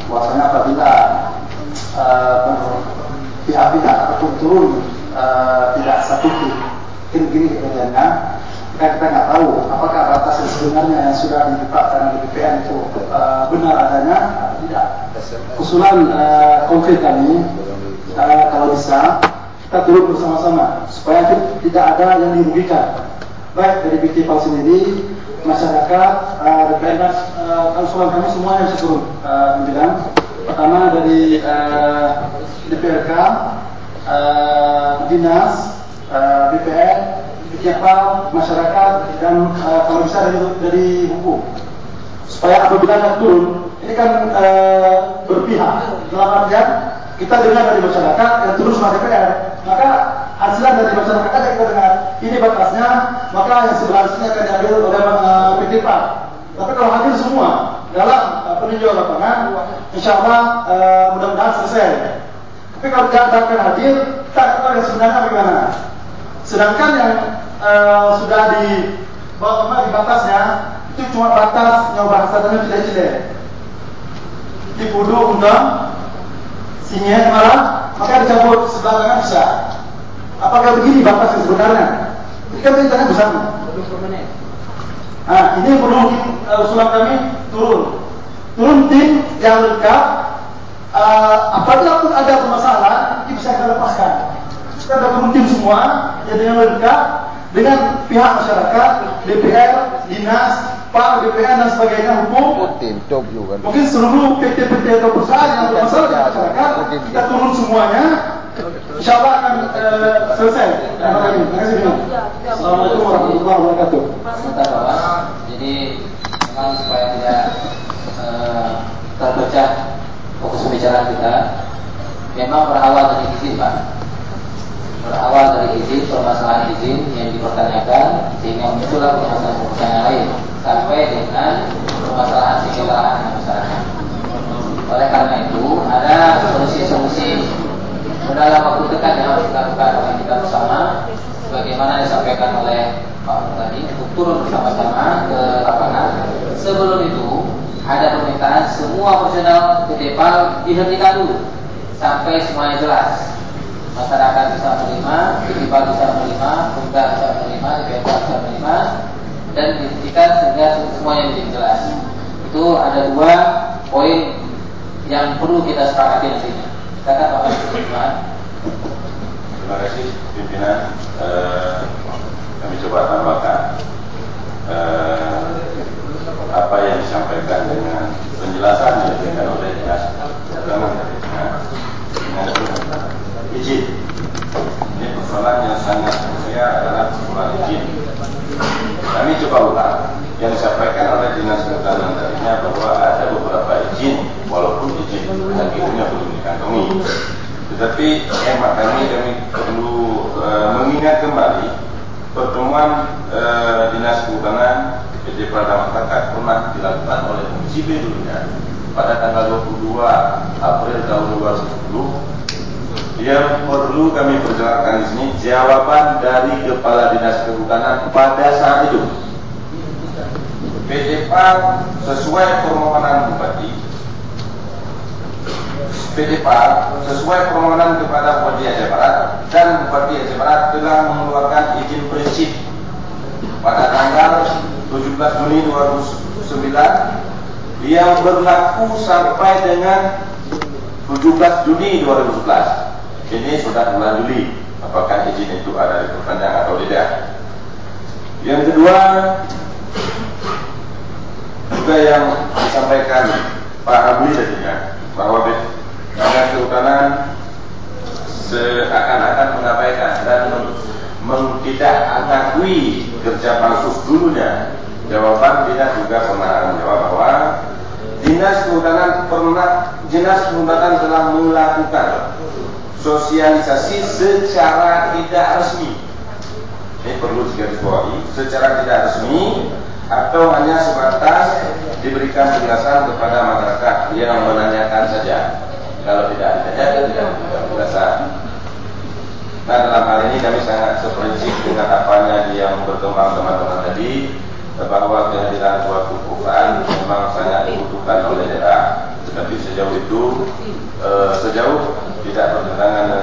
Bahwasanya apabila pihak-pihak ataupun turun tidak satu gini kejadiannya, kita nggak tahu apakah batas yang sebenarnya yang sudah ditetapkan di BPN itu benar adanya atau tidak. Usulan konkret kami, kalau bisa kita turun bersama-sama supaya tidak ada yang dirugikan, baik dari BPN sendiri, masyarakat, BPN, usulan kami semuanya bisa turun. Pertama dari DPRK, dinas, BPN, BPN, masyarakat, dan kalau bisa dari hukum, supaya apabila tidak turun, ini kan berpihak. Dalam artian kita dengar dari masyarakat dan turun sama DPR, maka hasilnya dari masyarakat aja kita dengar. Ini batasnya, maka yang sebelah sini akan diambil oleh BPN. Tapi kalau hadir semua dalam peninjauan lapangan, insya Allah mudah-mudahan selesai. Tapi kalau tidak hadir, kita tahu yang sebenarnya bagaimana. Sedangkan yang sudah di bawah di batasnya itu cuma batas yang bahasanya tidak. Dipudu undang, sinyet malah, maka dicabut sebelah kanan bisa. Apakah begini batas yang sebenarnya? Ini kan rencana bersama. Nah, ini perlu usulan kami turun tim yang lengkap. Apabila pun ada permasalahan, ini bisa kita lepaskan. Kita ada turun tim semua yang lengkap dengan pihak masyarakat, DPR, dinas, PAR, BPN dan sebagainya, hukum. Mungkin seluruh PT-PT atau perusahaan yang bermasalah dengan masyarakat, kita turun semuanya. Insya Allah akan selesai. Terima kasih. Assalamualaikum warahmatullahi wabarakatuh. Jadi memang supaya tidak terpecah fokus pembicaraan kita, memang berawal dari izin, Pak. Berawal dari izin, permasalahan izin yang dipertanyakan sehingga muncullah permasalahan lain sampai dengan permasalahan sengketa masyarakat. Oleh karena itu ada solusi-solusi dalam waktu dekat yang harus dilakukan oleh kita bersama, sebagaimana disampaikan oleh Pak tadi, untuk turun bersama-sama ke lapangan. Sebelum itu ada permintaan semua personel PTPAL dihentikan dulu sampai semuanya jelas. Masyarakat bisa menerima, PTPAL bisa menerima, Pemda bisa menerima, DPR bisa menerima, dan dihentikan sehingga semuanya menjadi jelas. Itu ada 2 poin yang perlu kita sepakati nantinya. Silakan Bapak Pimpinan. Terima kasih pimpinan. Kami coba tambahkan apa yang disampaikan dengan penjelasan yang diberikan oleh dinas pertama izin. Ini persoalan yang sangat krusial adalah persoalan izin. Kami coba ulang yang disampaikan oleh dinas kehutanan tadinya bahwa ada beberapa izin, walaupun izin hakikatnya belum dikantongi. Tetapi hemat kami perlu mengingat kembali pertemuan dinas kehutanan PT Prada Masyarakat pernah dilakukan oleh Komisi B dulunya pada tanggal 22 April tahun 2010. Yang perlu kami perjelaskan di sini jawaban dari Kepala Dinas Kehutanan pada saat itu. PT PAL sesuai permohonan Bupati, PT PAL sesuai permohonan kepada Bupati Aceh Barat, dan Bupati Aceh Barat telah mengeluarkan izin prinsip pada tanggal 17 Juni 2009 yang berlaku sampai dengan 17 Juni 2011. Ini sudah bulan Juli. Apakah izin itu ada diperpanjang atau tidak? Yang kedua, juga yang disampaikan Pak Abli tadinya, bahwa Dinas Kehutanan seakan-akan mengabaikan dan tidak mengakui kerja pansus dulunya. Jawaban dinas juga pernah menjawab bahwa Dinas Kehutanan telah melakukan sosialisasi secara tidak resmi. Ini perlu digarisbawahi, secara tidak resmi atau hanya sebatas diberikan penjelasan kepada masyarakat yang menanyakan saja. Kalau tidak ditanyakan, tidak penjelasan. Nah, dalam hal ini kami sangat seprinsip dengan apanya yang berkembang teman-teman tadi, bahwa kehadiran suatu perusahaan memang sangat dibutuhkan oleh daerah. Tapi sejauh itu, sejauh tidak bertentangan